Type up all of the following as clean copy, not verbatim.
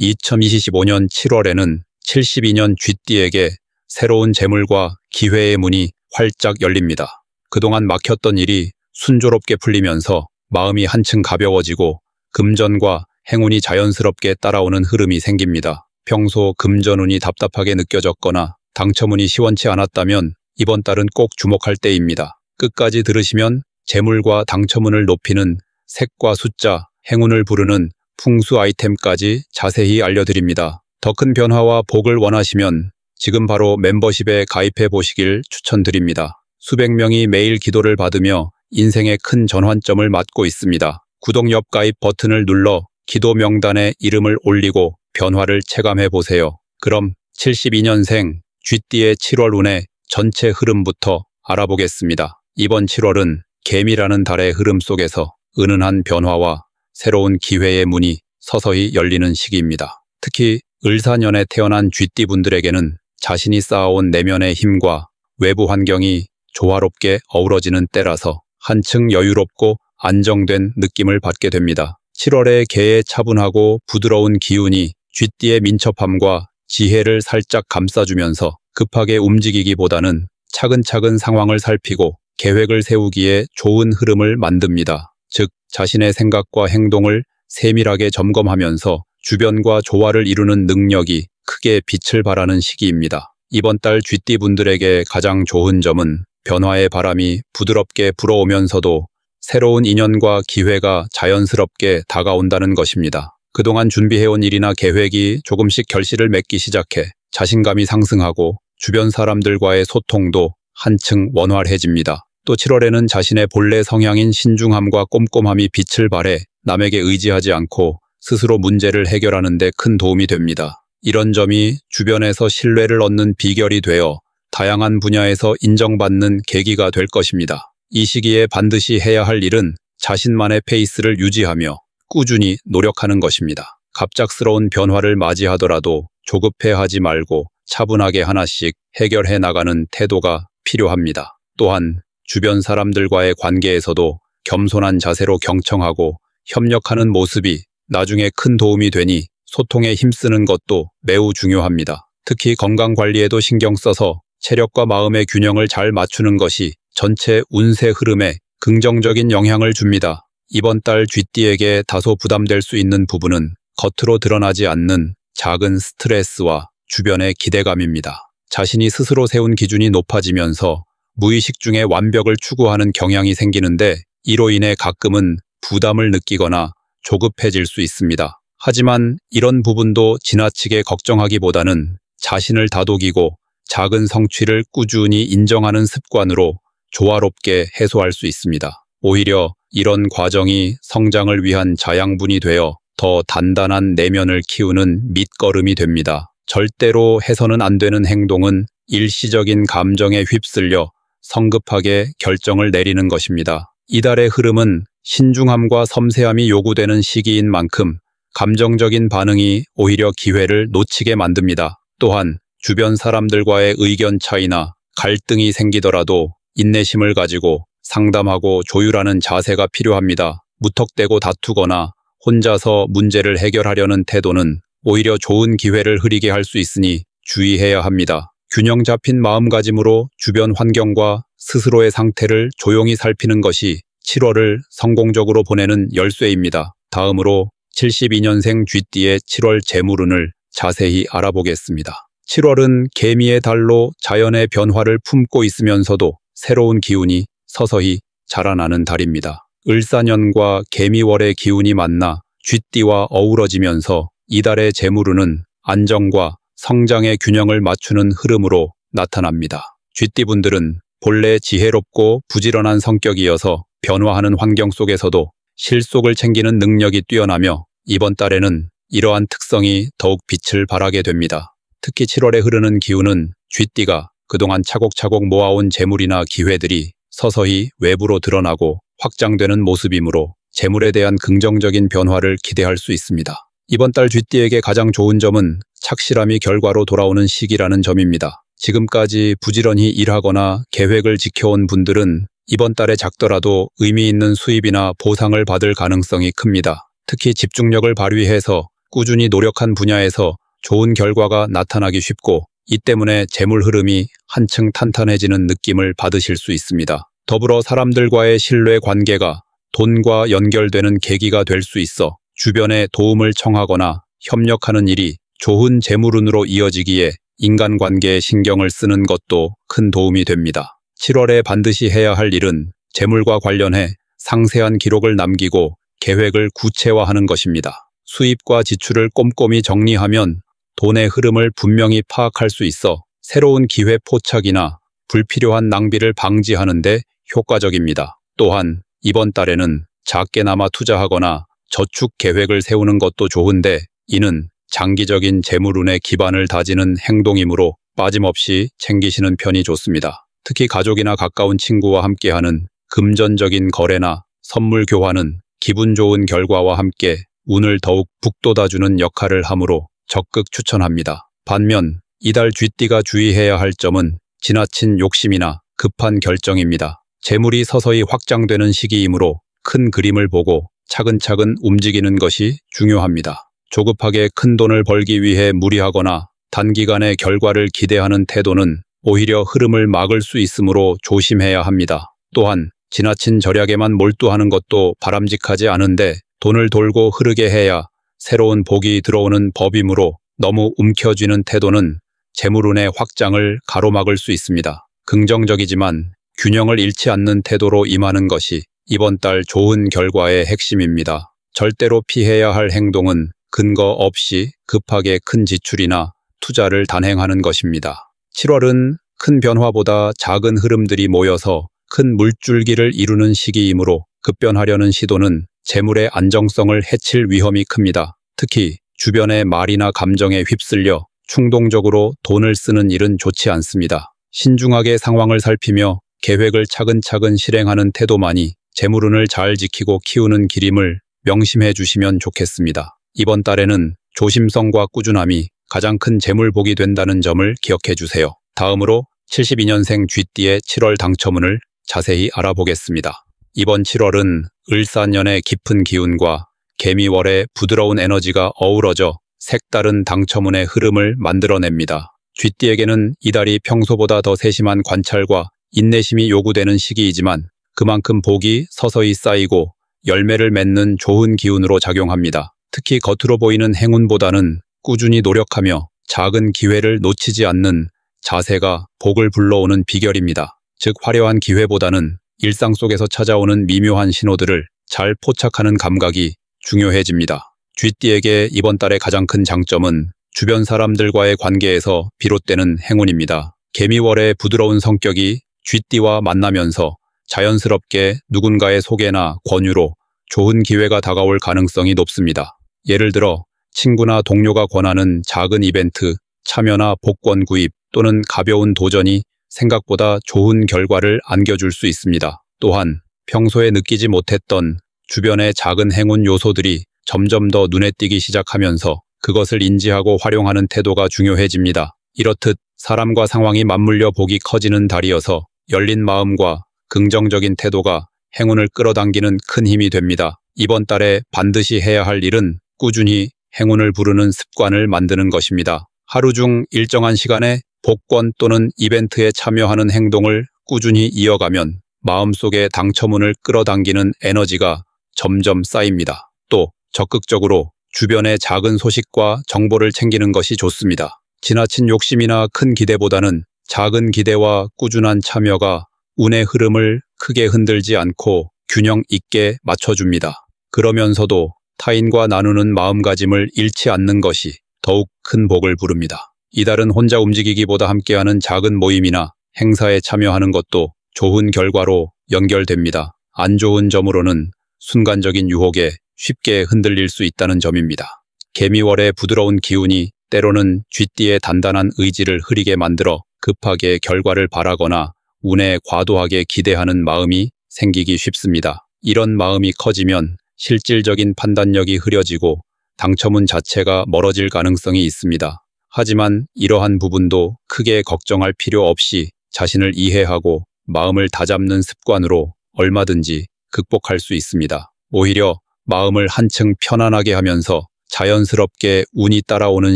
2025년 7월에는 72년 쥐띠에게 새로운 재물과 기회의 문이 활짝 열립니다. 그동안 막혔던 일이 순조롭게 풀리면서 마음이 한층 가벼워지고 금전과 행운이 자연스럽게 따라오는 흐름이 생깁니다. 평소 금전운이 답답하게 느껴졌거나 당첨운이 시원치 않았다면 이번 달은 꼭 주목할 때입니다. 끝까지 들으시면 재물과 당첨운을 높이는 색과 숫자, 행운을 부르는 풍수 아이템까지 자세히 알려드립니다. 더 큰 변화와 복을 원하시면 지금 바로 멤버십에 가입해 보시길 추천드립니다. 수백 명이 매일 기도를 받으며 인생의 큰 전환점을 맞고 있습니다. 구독 옆 가입 버튼을 눌러 기도 명단에 이름을 올리고 변화를 체감해 보세요. 그럼 72년생 쥐띠의 7월 운의 전체 흐름부터 알아보겠습니다. 이번 7월은 개미라는 달의 흐름 속에서 은은한 변화와 새로운 기회의 문이 서서히 열리는 시기입니다. 특히 을사년에 태어난 쥐띠 분들에게는 자신이 쌓아온 내면의 힘과 외부 환경이 조화롭게 어우러지는 때라서 한층 여유롭고 안정된 느낌을 받게 됩니다. 7월의 개의 차분하고 부드러운 기운이 쥐띠의 민첩함과 지혜를 살짝 감싸주면서 급하게 움직이기보다는 차근차근 상황을 살피고 계획을 세우기에 좋은 흐름을 만듭니다. 즉, 자신의 생각과 행동을 세밀하게 점검하면서 주변과 조화를 이루는 능력이 크게 빛을 발하는 시기입니다. 이번 달 쥐띠 분들에게 가장 좋은 점은 변화의 바람이 부드럽게 불어오면서도 새로운 인연과 기회가 자연스럽게 다가온다는 것입니다. 그동안 준비해온 일이나 계획이 조금씩 결실을 맺기 시작해 자신감이 상승하고 주변 사람들과의 소통도 한층 원활해집니다. 또 7월에는 자신의 본래 성향인 신중함과 꼼꼼함이 빛을 발해 남에게 의지하지 않고 스스로 문제를 해결하는 데 큰 도움이 됩니다. 이런 점이 주변에서 신뢰를 얻는 비결이 되어 다양한 분야에서 인정받는 계기가 될 것입니다. 이 시기에 반드시 해야 할 일은 자신만의 페이스를 유지하며 꾸준히 노력하는 것입니다. 갑작스러운 변화를 맞이하더라도 조급해하지 말고 차분하게 하나씩 해결해 나가는 태도가 필요합니다. 또한 주변 사람들과의 관계에서도 겸손한 자세로 경청하고 협력하는 모습이 나중에 큰 도움이 되니 소통에 힘쓰는 것도 매우 중요합니다. 특히 건강관리에도 신경 써서 체력과 마음의 균형을 잘 맞추는 것이 전체 운세 흐름에 긍정적인 영향을 줍니다. 이번 달 쥐띠에게 다소 부담될 수 있는 부분은 겉으로 드러나지 않는 작은 스트레스와 주변의 기대감입니다. 자신이 스스로 세운 기준이 높아지면서 무의식 중에 완벽을 추구하는 경향이 생기는데 이로 인해 가끔은 부담을 느끼거나 조급해질 수 있습니다. 하지만 이런 부분도 지나치게 걱정하기보다는 자신을 다독이고 작은 성취를 꾸준히 인정하는 습관으로 조화롭게 해소할 수 있습니다. 오히려 이런 과정이 성장을 위한 자양분이 되어 더 단단한 내면을 키우는 밑거름이 됩니다. 절대로 해서는 안 되는 행동은 일시적인 감정에 휩쓸려 성급하게 결정을 내리는 것입니다. 이달의 흐름은 신중함과 섬세함이 요구되는 시기인 만큼 감정적인 반응이 오히려 기회를 놓치게 만듭니다. 또한 주변 사람들과의 의견 차이나 갈등이 생기더라도 인내심을 가지고 상담하고 조율하는 자세가 필요합니다. 무턱대고 다투거나 혼자서 문제를 해결하려는 태도는 오히려 좋은 기회를 흐리게 할 수 있으니 주의해야 합니다. 균형 잡힌 마음가짐으로 주변 환경과 스스로의 상태를 조용히 살피는 것이 7월을 성공적으로 보내는 열쇠입니다. 다음으로 72년생 쥐띠의 7월 재물운을 자세히 알아보겠습니다. 7월은 개미의 달로 자연의 변화를 품고 있으면서도 새로운 기운이 서서히 자라나는 달입니다. 을사년과 개미월의 기운이 만나 쥐띠와 어우러지면서 이달의 재물운은 안정과 성장의 균형을 맞추는 흐름으로 나타납니다. 쥐띠분들은 본래 지혜롭고 부지런한 성격이어서 변화하는 환경 속에서도 실속을 챙기는 능력이 뛰어나며 이번 달에는 이러한 특성이 더욱 빛을 발하게 됩니다. 특히 7월에 흐르는 기운은 쥐띠가 그동안 차곡차곡 모아온 재물이나 기회들이 서서히 외부로 드러나고 확장되는 모습이므로 재물에 대한 긍정적인 변화를 기대할 수 있습니다. 이번 달 쥐띠에게 가장 좋은 점은 착실함이 결과로 돌아오는 시기라는 점입니다. 지금까지 부지런히 일하거나 계획을 지켜온 분들은 이번 달에 작더라도 의미 있는 수입이나 보상을 받을 가능성이 큽니다. 특히 집중력을 발휘해서 꾸준히 노력한 분야에서 좋은 결과가 나타나기 쉽고 이 때문에 재물 흐름이 한층 탄탄해지는 느낌을 받으실 수 있습니다. 더불어 사람들과의 신뢰 관계가 돈과 연결되는 계기가 될 수 있어 주변에 도움을 청하거나 협력하는 일이 좋은 재물운으로 이어지기에 인간관계에 신경을 쓰는 것도 큰 도움이 됩니다. 7월에 반드시 해야 할 일은 재물과 관련해 상세한 기록을 남기고 계획을 구체화하는 것입니다. 수입과 지출을 꼼꼼히 정리하면 돈의 흐름을 분명히 파악할 수 있어 새로운 기회 포착이나 불필요한 낭비를 방지하는 데 효과적입니다. 또한 이번 달에는 작게나마 투자하거나 저축 계획을 세우는 것도 좋은데 이는 장기적인 재물운의 기반을 다지는 행동이므로 빠짐없이 챙기시는 편이 좋습니다. 특히 가족이나 가까운 친구와 함께하는 금전적인 거래나 선물 교환은 기분 좋은 결과와 함께 운을 더욱 북돋아주는 역할을 하므로 적극 추천합니다. 반면 이달 쥐띠가 주의해야 할 점은 지나친 욕심이나 급한 결정입니다. 재물이 서서히 확장되는 시기이므로 큰 그림을 보고 차근차근 움직이는 것이 중요합니다. 조급하게 큰 돈을 벌기 위해 무리하거나 단기간에 결과를 기대하는 태도는 오히려 흐름을 막을 수 있으므로 조심해야 합니다. 또한 지나친 절약에만 몰두하는 것도 바람직하지 않은데 돈을 돌고 흐르게 해야 새로운 복이 들어오는 법이므로 너무 움켜쥐는 태도는 재물운의 확장을 가로막을 수 있습니다. 긍정적이지만 균형을 잃지 않는 태도로 임하는 것이 이번 달 좋은 결과의 핵심입니다. 절대로 피해야 할 행동은 근거 없이 급하게 큰 지출이나 투자를 단행하는 것입니다. 7월은 큰 변화보다 작은 흐름들이 모여서 큰 물줄기를 이루는 시기이므로 급변하려는 시도는 재물의 안정성을 해칠 위험이 큽니다. 특히 주변의 말이나 감정에 휩쓸려 충동적으로 돈을 쓰는 일은 좋지 않습니다. 신중하게 상황을 살피며 계획을 차근차근 실행하는 태도만이 재물운을 잘 지키고 키우는 길임을 명심해 주시면 좋겠습니다. 이번 달에는 조심성과 꾸준함이 가장 큰 재물복이 된다는 점을 기억해 주세요. 다음으로 72년생 쥐띠의 7월 당첨운을 자세히 알아보겠습니다. 이번 7월은 을사년의 깊은 기운과 개미월의 부드러운 에너지가 어우러져 색다른 당첨운의 흐름을 만들어냅니다. 쥐띠에게는 이달이 평소보다 더 세심한 관찰과 인내심이 요구되는 시기이지만 그만큼 복이 서서히 쌓이고 열매를 맺는 좋은 기운으로 작용합니다. 특히 겉으로 보이는 행운보다는 꾸준히 노력하며 작은 기회를 놓치지 않는 자세가 복을 불러오는 비결입니다. 즉 화려한 기회보다는 일상 속에서 찾아오는 미묘한 신호들을 잘 포착하는 감각이 중요해집니다. 쥐띠에게 이번 달의 가장 큰 장점은 주변 사람들과의 관계에서 비롯되는 행운입니다. 개미월의 부드러운 성격이 쥐띠와 만나면서 자연스럽게 누군가의 소개나 권유로 좋은 기회가 다가올 가능성이 높습니다. 예를 들어 친구나 동료가 권하는 작은 이벤트, 참여나 복권 구입 또는 가벼운 도전이 생각보다 좋은 결과를 안겨줄 수 있습니다. 또한 평소에 느끼지 못했던 주변의 작은 행운 요소들이 점점 더 눈에 띄기 시작하면서 그것을 인지하고 활용하는 태도가 중요해집니다. 이렇듯 사람과 상황이 맞물려 복이 커지는 달이어서 열린 마음과 긍정적인 태도가 행운을 끌어당기는 큰 힘이 됩니다. 이번 달에 반드시 해야 할 일은 꾸준히 행운을 부르는 습관을 만드는 것입니다. 하루 중 일정한 시간에 복권 또는 이벤트에 참여하는 행동을 꾸준히 이어가면 마음속에 당첨운을 끌어당기는 에너지가 점점 쌓입니다. 또 적극적으로 주변의 작은 소식과 정보를 챙기는 것이 좋습니다. 지나친 욕심이나 큰 기대보다는 작은 기대와 꾸준한 참여가 운의 흐름을 크게 흔들지 않고 균형 있게 맞춰줍니다. 그러면서도 타인과 나누는 마음가짐을 잃지 않는 것이 더욱 큰 복을 부릅니다. 이달은 혼자 움직이기보다 함께하는 작은 모임이나 행사에 참여하는 것도 좋은 결과로 연결됩니다. 안 좋은 점으로는 순간적인 유혹에 쉽게 흔들릴 수 있다는 점입니다. 개미월의 부드러운 기운이 때로는 쥐띠의 단단한 의지를 흐리게 만들어 급하게 결과를 바라거나 운에 과도하게 기대하는 마음이 생기기 쉽습니다. 이런 마음이 커지면 실질적인 판단력이 흐려지고 당첨운 자체가 멀어질 가능성이 있습니다. 하지만 이러한 부분도 크게 걱정할 필요 없이 자신을 이해하고 마음을 다잡는 습관으로 얼마든지 극복할 수 있습니다. 오히려 마음을 한층 편안하게 하면서 자연스럽게 운이 따라오는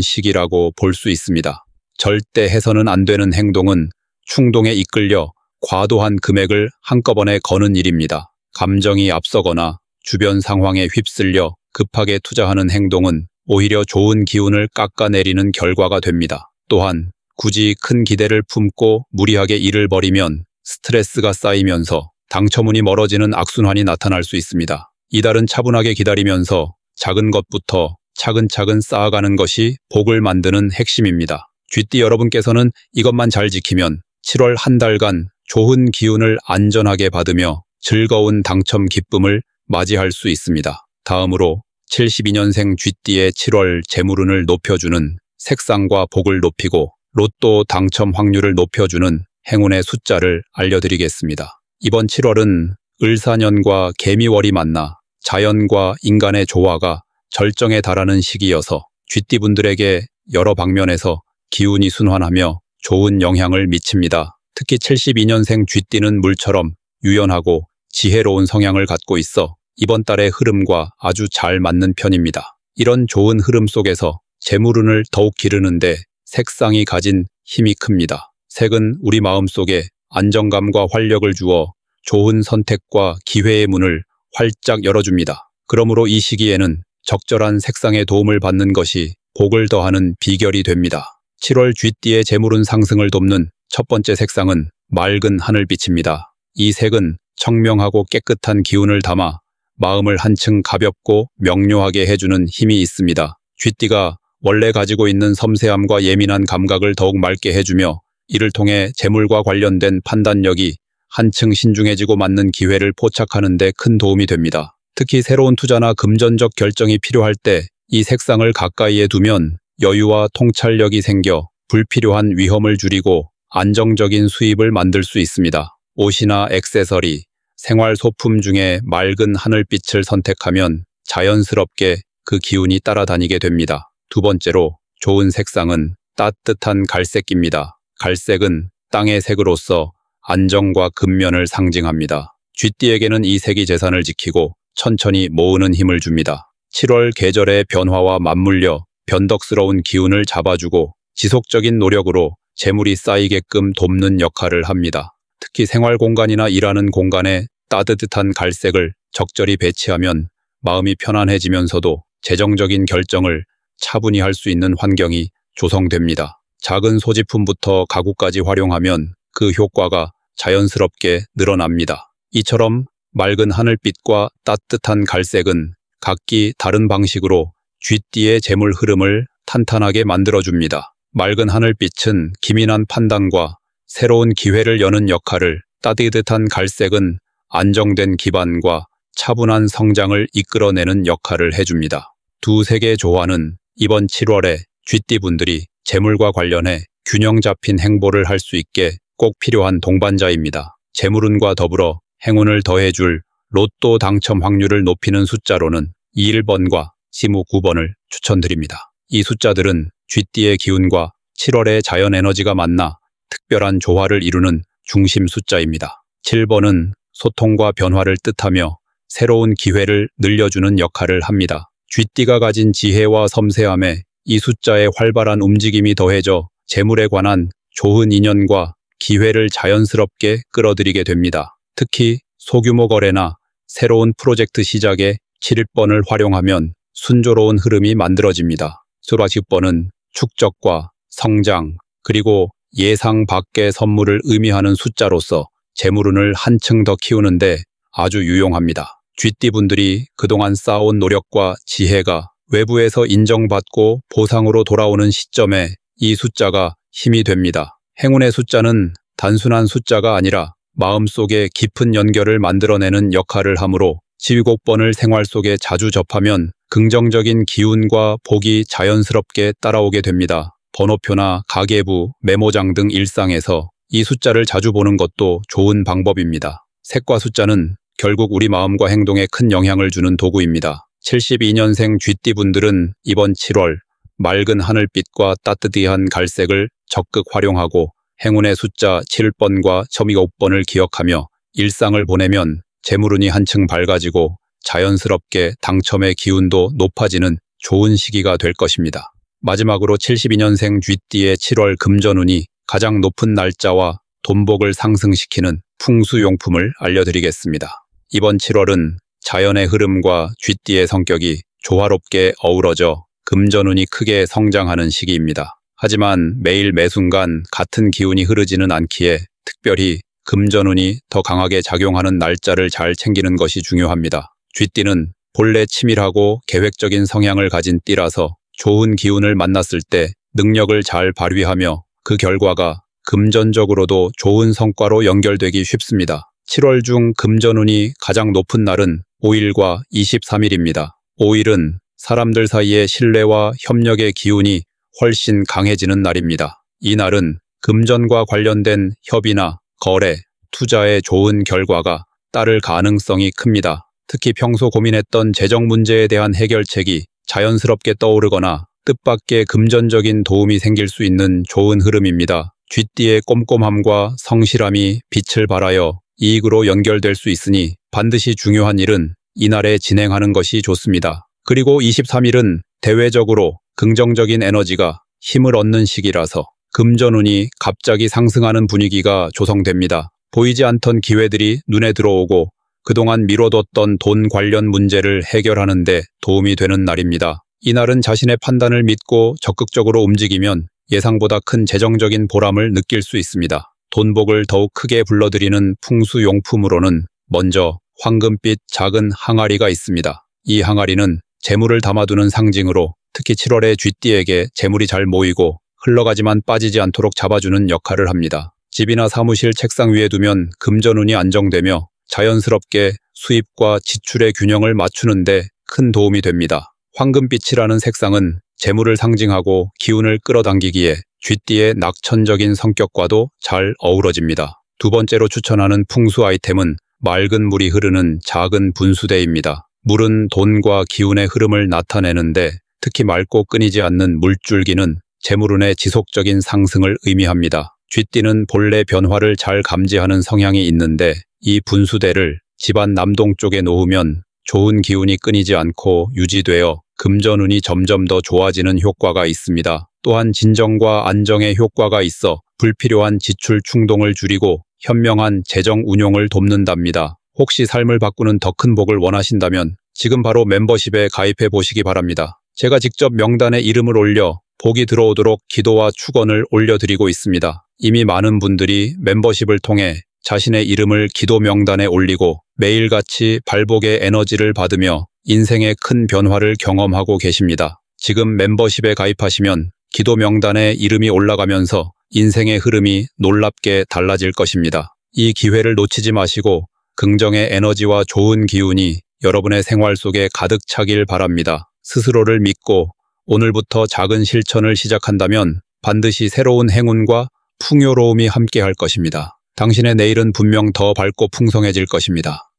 시기라고 볼 수 있습니다. 절대 해서는 안 되는 행동은 충동에 이끌려 과도한 금액을 한꺼번에 거는 일입니다. 감정이 앞서거나 주변 상황에 휩쓸려 급하게 투자하는 행동은 오히려 좋은 기운을 깎아내리는 결과가 됩니다. 또한 굳이 큰 기대를 품고 무리하게 일을 벌이면 스트레스가 쌓이면서 당첨운이 멀어지는 악순환이 나타날 수 있습니다. 이달은 차분하게 기다리면서 작은 것부터 차근차근 쌓아가는 것이 복을 만드는 핵심입니다. 쥐띠 여러분께서는 이것만 잘 지키면 7월 한 달간 좋은 기운을 안전하게 받으며 즐거운 당첨 기쁨을 맞이할 수 있습니다. 다음으로 72년생 쥐띠의 7월 재물운을 높여주는 색상과 복을 높이고 로또 당첨 확률을 높여주는 행운의 숫자를 알려드리겠습니다. 이번 7월은 을사년과 개미월이 만나 자연과 인간의 조화가 절정에 달하는 시기여서 쥐띠분들에게 여러 방면에서 기운이 순환하며 좋은 영향을 미칩니다. 특히 72년생 쥐띠는 물처럼 유연하고 지혜로운 성향을 갖고 있어 이번 달의 흐름과 아주 잘 맞는 편입니다. 이런 좋은 흐름 속에서 재물운을 더욱 기르는데 색상이 가진 힘이 큽니다. 색은 우리 마음속에 안정감과 활력을 주어 좋은 선택과 기회의 문을 활짝 열어줍니다. 그러므로 이 시기에는 적절한 색상의 도움을 받는 것이 복을 더하는 비결이 됩니다. 7월 쥐띠의 재물운 상승을 돕는 첫 번째 색상은 맑은 하늘빛입니다. 이 색은 청명하고 깨끗한 기운을 담아 마음을 한층 가볍고 명료하게 해주는 힘이 있습니다. 쥐띠가 원래 가지고 있는 섬세함과 예민한 감각을 더욱 맑게 해주며 이를 통해 재물과 관련된 판단력이 한층 신중해지고 맞는 기회를 포착하는 데 큰 도움이 됩니다. 특히 새로운 투자나 금전적 결정이 필요할 때 이 색상을 가까이에 두면 여유와 통찰력이 생겨 불필요한 위험을 줄이고 안정적인 수입을 만들 수 있습니다. 옷이나 액세서리, 생활 소품 중에 맑은 하늘빛을 선택하면 자연스럽게 그 기운이 따라다니게 됩니다. 두 번째로 좋은 색상은 따뜻한 갈색입니다. 갈색은 땅의 색으로서 안정과 근면을 상징합니다. 쥐띠에게는 이 색이 재산을 지키고 천천히 모으는 힘을 줍니다. 7월 계절의 변화와 맞물려 변덕스러운 기운을 잡아주고 지속적인 노력으로 재물이 쌓이게끔 돕는 역할을 합니다. 특히 생활 공간이나 일하는 공간에 따뜻한 갈색을 적절히 배치하면 마음이 편안해지면서도 재정적인 결정을 차분히 할 수 있는 환경이 조성됩니다. 작은 소지품부터 가구까지 활용하면 그 효과가 자연스럽게 늘어납니다. 이처럼 맑은 하늘빛과 따뜻한 갈색은 각기 다른 방식으로 쥐띠의 재물 흐름을 탄탄하게 만들어줍니다. 맑은 하늘빛은 기민한 판단과 새로운 기회를 여는 역할을, 따뜻한 갈색은 안정된 기반과 차분한 성장을 이끌어내는 역할을 해줍니다. 두 색의 조화는 이번 7월에 쥐띠분들이 재물과 관련해 균형 잡힌 행보를 할 수 있게 꼭 필요한 동반자입니다. 재물운과 더불어 행운을 더해줄 로또 당첨 확률을 높이는 숫자로는 21번과 29번을 추천드립니다. 이 숫자들은 쥐띠의 기운과 7월의 자연 에너지가 만나 특별한 조화를 이루는 중심 숫자입니다. 7번은 소통과 변화를 뜻하며 새로운 기회를 늘려주는 역할을 합니다. 쥐띠가 가진 지혜와 섬세함에 이 숫자의 활발한 움직임이 더해져 재물에 관한 좋은 인연과 기회를 자연스럽게 끌어들이게 됩니다. 특히 소규모 거래나 새로운 프로젝트 시작에 7번을 활용하면 순조로운 흐름이 만들어집니다. 29번은 축적과 성장, 그리고 예상 밖의 선물을 의미하는 숫자로서 재물운을 한층 더 키우는데 아주 유용합니다. 쥐띠분들이 그동안 쌓아온 노력과 지혜가 외부에서 인정받고 보상으로 돌아오는 시점에 이 숫자가 힘이 됩니다. 행운의 숫자는 단순한 숫자가 아니라 마음속에 깊은 연결을 만들어내는 역할을 하므로 29번을 생활 속에 자주 접하면 긍정적인 기운과 복이 자연스럽게 따라오게 됩니다. 번호표나 가계부, 메모장 등 일상에서 이 숫자를 자주 보는 것도 좋은 방법입니다. 색과 숫자는 결국 우리 마음과 행동에 큰 영향을 주는 도구입니다. 72년생 쥐띠분들은 이번 7월 맑은 하늘빛과 따뜻한 갈색을 적극 활용하고 행운의 숫자 7번과 29번을 기억하며 일상을 보내면 재물운이 한층 밝아지고 자연스럽게 당첨의 기운도 높아지는 좋은 시기가 될 것입니다. 마지막으로 72년생 쥐띠의 7월 금전운이 가장 높은 날짜와 돈복을 상승시키는 풍수용품을 알려드리겠습니다. 이번 7월은 자연의 흐름과 쥐띠의 성격이 조화롭게 어우러져 금전운이 크게 성장하는 시기입니다. 하지만 매일 매순간 같은 기운이 흐르지는 않기에 특별히 금전운이 더 강하게 작용하는 날짜를 잘 챙기는 것이 중요합니다. 쥐띠는 본래 치밀하고 계획적인 성향을 가진 띠라서 좋은 기운을 만났을 때 능력을 잘 발휘하며 그 결과가 금전적으로도 좋은 성과로 연결되기 쉽습니다. 7월 중 금전운이 가장 높은 날은 5일과 23일입니다. 5일은 사람들 사이의 신뢰와 협력의 기운이 훨씬 강해지는 날입니다. 이 날은 금전과 관련된 협의나 거래, 투자에 좋은 결과가 따를 가능성이 큽니다. 특히 평소 고민했던 재정 문제에 대한 해결책이 자연스럽게 떠오르거나 뜻밖의 금전적인 도움이 생길 수 있는 좋은 흐름입니다. 쥐띠의 꼼꼼함과 성실함이 빛을 발하여 이익으로 연결될 수 있으니 반드시 중요한 일은 이날에 진행하는 것이 좋습니다. 그리고 23일은 대외적으로 긍정적인 에너지가 힘을 얻는 시기라서 금전운이 갑자기 상승하는 분위기가 조성됩니다. 보이지 않던 기회들이 눈에 들어오고 그동안 미뤄뒀던 돈 관련 문제를 해결하는 데 도움이 되는 날입니다. 이날은 자신의 판단을 믿고 적극적으로 움직이면 예상보다 큰 재정적인 보람을 느낄 수 있습니다. 돈복을 더욱 크게 불러들이는 풍수용품으로는 먼저 황금빛 작은 항아리가 있습니다. 이 항아리는 재물을 담아두는 상징으로 특히 7월에 쥐띠에게 재물이 잘 모이고 흘러가지만 빠지지 않도록 잡아주는 역할을 합니다. 집이나 사무실 책상 위에 두면 금전운이 안정되며 자연스럽게 수입과 지출의 균형을 맞추는데 큰 도움이 됩니다. 황금빛이라는 색상은 재물을 상징하고 기운을 끌어당기기에 쥐띠의 낙천적인 성격과도 잘 어우러집니다. 두 번째로 추천하는 풍수 아이템은 맑은 물이 흐르는 작은 분수대입니다. 물은 돈과 기운의 흐름을 나타내는데 특히 맑고 끊이지 않는 물줄기는 재물운의 지속적인 상승을 의미합니다. 쥐띠는 본래 변화를 잘 감지하는 성향이 있는데 이 분수대를 집안 남동쪽에 놓으면 좋은 기운이 끊이지 않고 유지되어 금전운이 점점 더 좋아지는 효과가 있습니다. 또한 진정과 안정의 효과가 있어 불필요한 지출 충동을 줄이고 현명한 재정 운용을 돕는답니다. 혹시 삶을 바꾸는 더 큰 복을 원하신다면 지금 바로 멤버십에 가입해 보시기 바랍니다. 제가 직접 명단에 이름을 올려 복이 들어오도록 기도와 축원을 올려드리고 있습니다. 이미 많은 분들이 멤버십을 통해 자신의 이름을 기도 명단에 올리고 매일같이 발복의 에너지를 받으며 인생의 큰 변화를 경험하고 계십니다. 지금 멤버십에 가입하시면 기도 명단에 이름이 올라가면서 인생의 흐름이 놀랍게 달라질 것입니다. 이 기회를 놓치지 마시고 긍정의 에너지와 좋은 기운이 여러분의 생활 속에 가득 차길 바랍니다. 스스로를 믿고 오늘부터 작은 실천을 시작한다면 반드시 새로운 행운과 풍요로움이 함께할 것입니다. 당신의 내일은 분명 더 밝고 풍성해질 것입니다.